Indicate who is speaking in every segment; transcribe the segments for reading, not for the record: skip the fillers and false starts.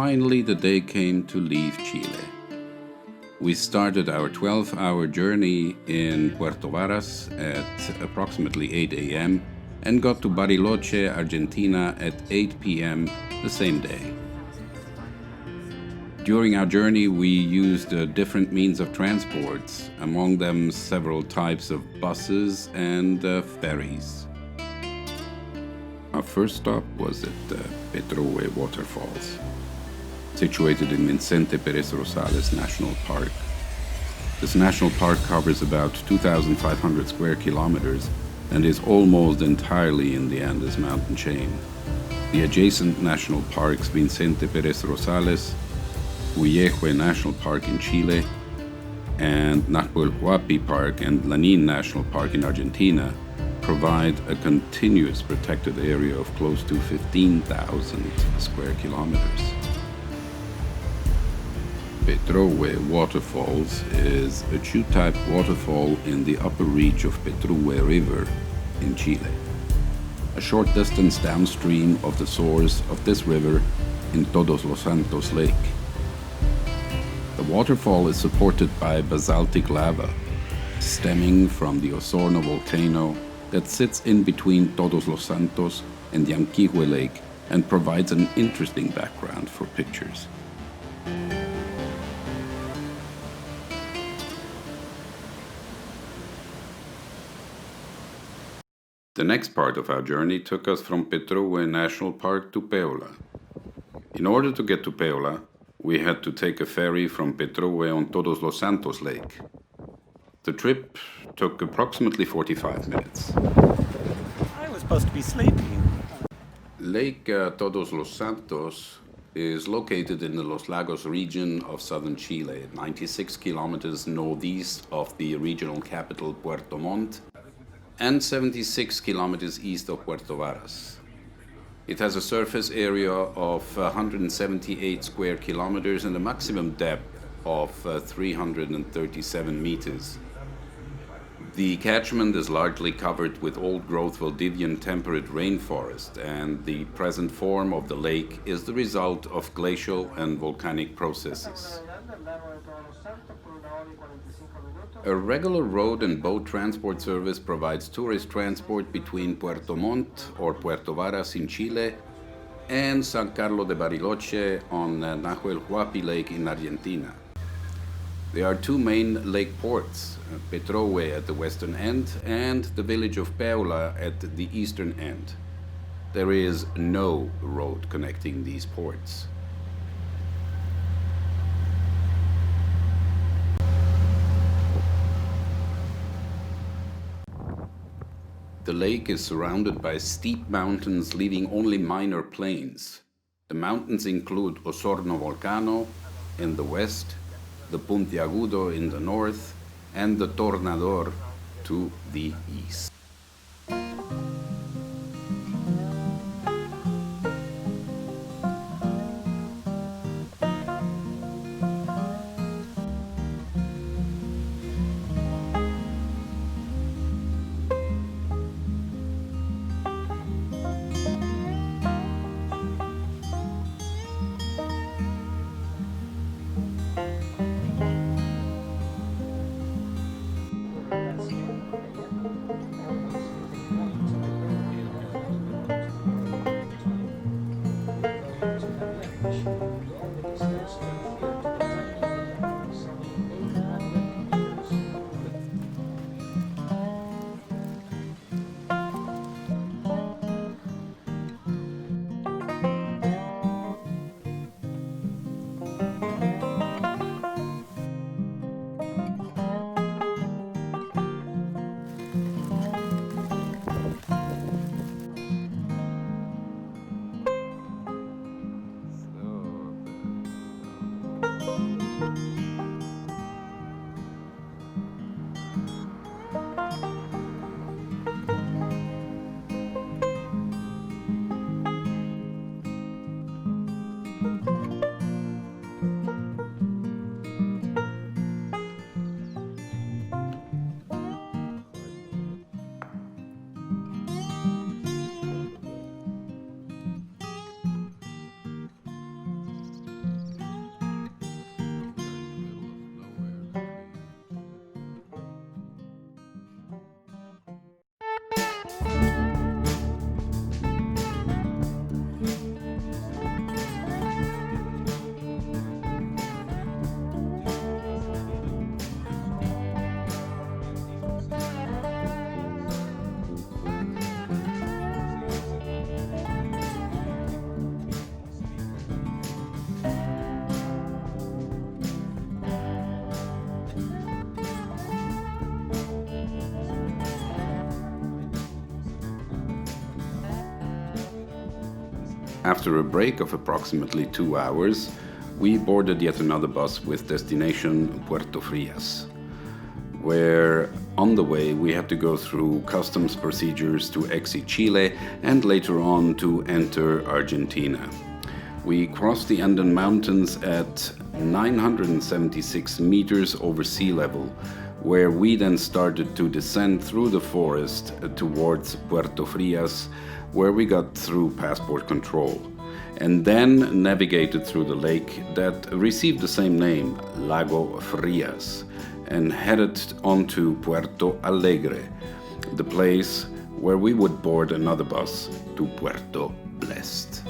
Speaker 1: finally the day came to leave Chile. We started our 12-hour journey in Puerto Varas at approximately 8 a.m. and got to Bariloche, Argentina at 8 p.m. the same day. During our journey, we used different means of transport, among them several types of buses and ferries. Our first stop was at Petrohue Waterfalls, situated in Vicente Pérez Rosales National Park. This national park covers about 2,500 square kilometers and is almost entirely in the Andes mountain chain. The adjacent national parks Vicente Pérez Rosales, Huillehue National Park in Chile, and Nahuel Huapi Park and Lanín National Park in Argentina provide a continuous protected area of close to 15,000 square kilometers. Petrohue Waterfalls is a chute-type waterfall in the upper reach of Petrohue River in Chile, a short distance downstream of the source of this river in Todos los Santos Lake. The waterfall is supported by basaltic lava stemming from the Osorno volcano that sits in between Todos los Santos and Yanquihue Lake and provides an interesting background for pictures. The next part of our journey took us from Petrohue National Park to Peola. In order to get to Peola, we had to take a ferry from Petrohue on Todos los Santos Lake. The trip took approximately 45 minutes.
Speaker 2: I was supposed to be sleeping.
Speaker 1: Lake Todos los Santos is located in the Los Lagos region of southern Chile, 96 kilometers northeast of the regional capital Puerto Montt and 76 kilometers east of Puerto Varas. It has a surface area of 178 square kilometers and a maximum depth of 337 meters. The catchment is largely covered with old-growth Valdivian temperate rainforest, and the present form of the lake is the result of glacial and volcanic processes. A regular road and boat transport service provides tourist transport between Puerto Montt or Puerto Varas in Chile and San Carlos de Bariloche on Nahuel Huapi Lake in Argentina. There are two main lake ports, Petrohue at the western end and the village of Peola at the eastern end. There is no road connecting these ports. The lake is surrounded by steep mountains, leaving only minor plains. The mountains include Osorno Volcano in the west, the Puntiagudo in the north, and the Tornador to the east. After a break of approximately 2 hours, we boarded yet another bus with destination Puerto Varas, where on the way we had to go through customs procedures to exit Chile and later on to enter Argentina. We crossed the Andean Mountains at 976 meters over sea level, where we then started to descend through the forest towards Puerto Varas, where we got through passport control, and then navigated through the lake that received the same name, Lago Frias, and headed on to Puerto Alegre, the place where we would board another bus to Puerto Blessed.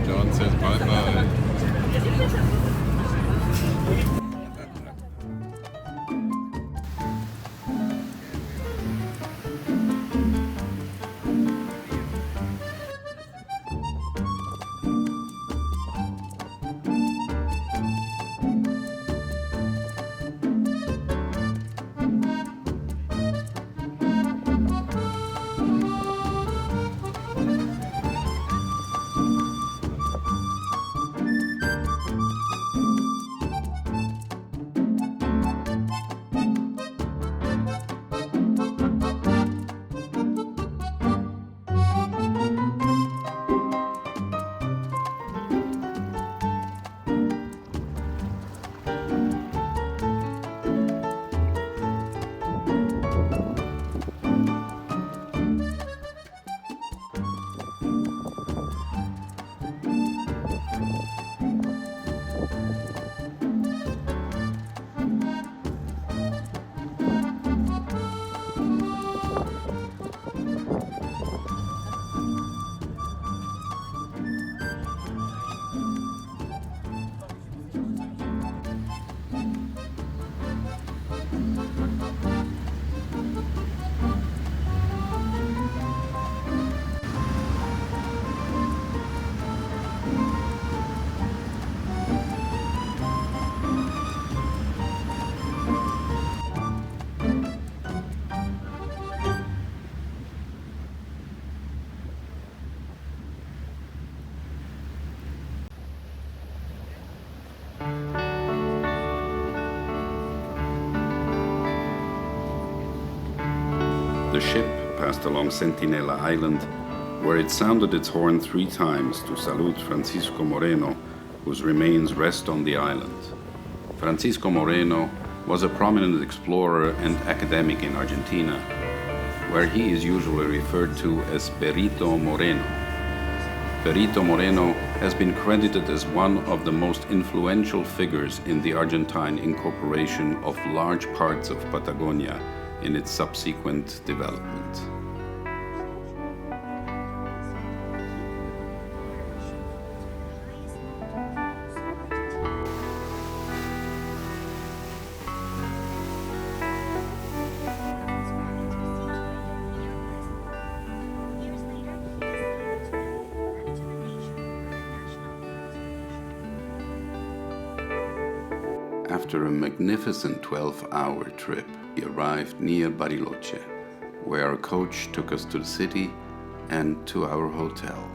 Speaker 3: John says bye-bye.
Speaker 1: The ship passed along Centinela Island, where it sounded its horn 3 times to salute Francisco Moreno, whose remains rest on the island. Francisco Moreno was a prominent explorer and academic in Argentina, where he is usually referred to as Perito Moreno. Perito Moreno has been credited as one of the most influential figures in the Argentine incorporation of large parts of Patagonia in its subsequent development. After a magnificent 12-hour trip, we arrived near Bariloche, where our coach took us to the city and to our hotel.